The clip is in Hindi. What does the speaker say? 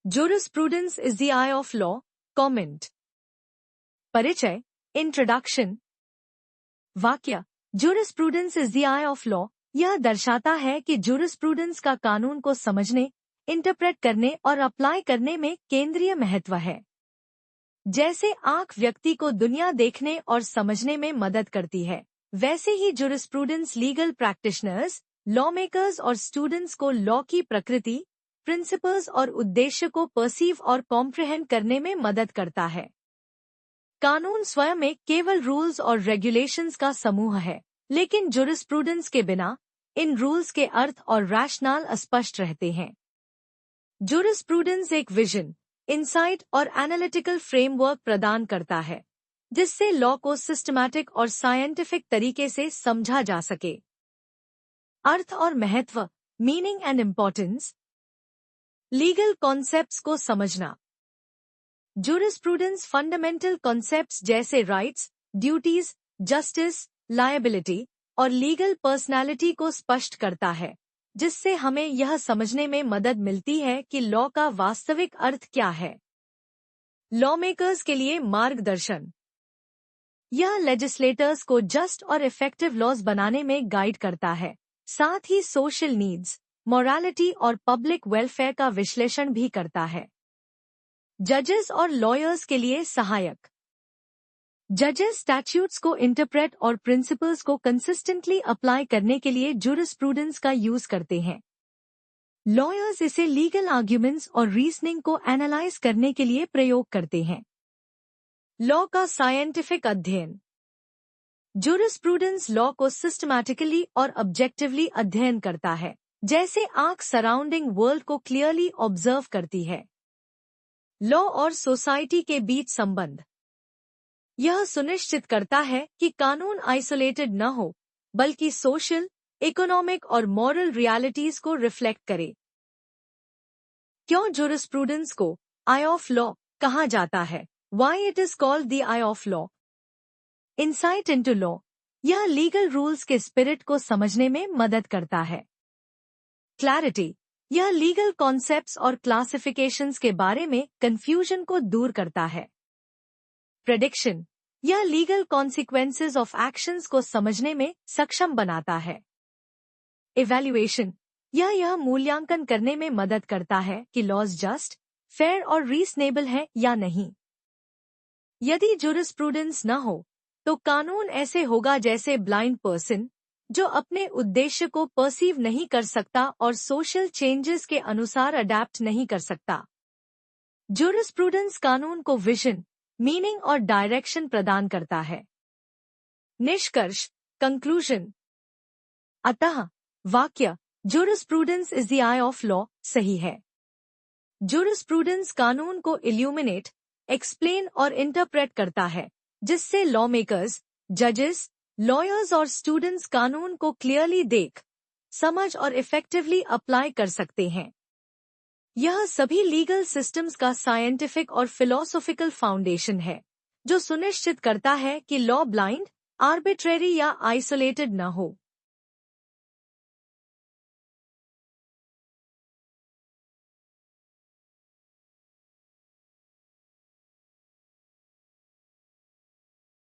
Jurisprudence is the eye of law. Comment. परिचय, इंट्रोडक्शन। वाक्य, jurisprudence is the eye of law यह दर्शाता है कि jurisprudence का कानून को समझने, इंटरप्रेट करने और अप्लाई करने में केंद्रीय महत्व है। जैसे आंख व्यक्ति को दुनिया देखने और समझने में मदद करती है, वैसे ही jurisprudence legal practitioners, law makers और स्टूडेंट्स को लॉ की प्रकृति, प्रिंसिपल्स और उद्देश्य को परसीव और कॉम्प्रिहेंड करने में मदद करता है। कानून स्वयं में केवल रूल्स और रेगुलेशंस का समूह है, लेकिन जुरिस्प्रूडेंस के बिना इन रूल्स के अर्थ और रैशनल अस्पष्ट रहते हैं। जुरिस्प्रूडेंस एक विजन, इंसाइट और एनालिटिकल फ्रेमवर्क प्रदान करता है, जिससे लॉ को सिस्टमैटिक और साइंटिफिक तरीके से समझा जा सके। अर्थ और महत्व, meaning and importance. Legal concepts को समझना। जुरिस्प्रूडेंस फंडामेंटल कॉन्सेप्ट्स जैसे राइट्स, ड्यूटीज, जस्टिस, लायबिलिटी और लीगल पर्सनैलिटी को स्पष्ट करता है, जिससे हमें यह समझने में मदद मिलती है कि लॉ का वास्तविक अर्थ क्या है। लॉ मेकर्स के लिए मार्गदर्शन। यह लेजिस्लेटर्स को जस्ट और इफेक्टिव लॉज बनाने में गाइड करता है, साथ ही सोशल नीड्स, मोरालिटी और पब्लिक वेलफेयर का विश्लेषण भी करता है। जजेस और लॉयर्स के लिए सहायक। जजेस स्टैट्यूट्स को इंटरप्रेट और प्रिंसिपल्स को कंसिस्टेंटली अप्लाई करने के लिए जुरिस्प्रूडेंस का यूज करते हैं। लॉयर्स इसे लीगल आर्ग्यूमेंट्स और रीजनिंग को एनालाइज करने के लिए प्रयोग करते हैं। लॉ का साइंटिफिक अध्ययन। जुरिस्प्रूडेंस लॉ को सिस्टमैटिकली और ऑब्जेक्टिवली अध्ययन करता है, जैसे आंख सराउंडिंग वर्ल्ड को क्लियरली ऑब्जर्व करती है। लॉ और सोसाइटी के बीच संबंध। यह सुनिश्चित करता है कि कानून आइसोलेटेड न हो, बल्कि सोशल, इकोनॉमिक और मॉरल रियलिटीज को रिफ्लेक्ट करे। क्यों जुरिस्प्रूडेंस को आई ऑफ लॉ कहा जाता है? Why it is called the I of law. Insight into law. यह लीगल रूल्स के स्पिरिट को समझने में मदद करता है। क्लैरिटी। यह लीगल कॉन्सेप्ट्स और क्लासिफिकेशंस के बारे में कंफ्यूजन को दूर करता है। प्रेडिक्शन। यह लीगल कॉन्सिक्वेंसेस ऑफ एक्शंस को समझने में सक्षम बनाता है। इवैल्यूएशन। यह मूल्यांकन करने में मदद करता है कि लॉज जस्ट, फेयर और रीजनेबल है या नहीं। यदि जुरिस्प्रूडेंस न हो, तो कानून ऐसे होगा जैसे ब्लाइंड पर्सन, जो अपने उद्देश्य को परसीव नहीं कर सकता और सोशल चेंजेस के अनुसार अडैप्ट नहीं कर सकता। जुरिस्प्रूडेंस कानून को विजन, मीनिंग और डायरेक्शन प्रदान करता है। निष्कर्ष, कंक्लूजन। अतः वाक्य, jurisprudence is the I of law सही है। जुरिस्प्रूडेंस कानून को इल्यूमिनेट, एक्सप्लेन और इंटरप्रेट करता है, जिससे लॉ मेकर्स, जजेस, लॉयर्स और स्टूडेंट्स कानून को क्लियरली देख, समझ और इफेक्टिवली अप्लाई कर सकते हैं। यह सभी लीगल सिस्टम्स का साइंटिफिक और फिलोसॉफिकल फाउंडेशन है, जो सुनिश्चित करता है कि लॉ ब्लाइंड, आर्बिट्रेरी या आइसोलेटेड न हो।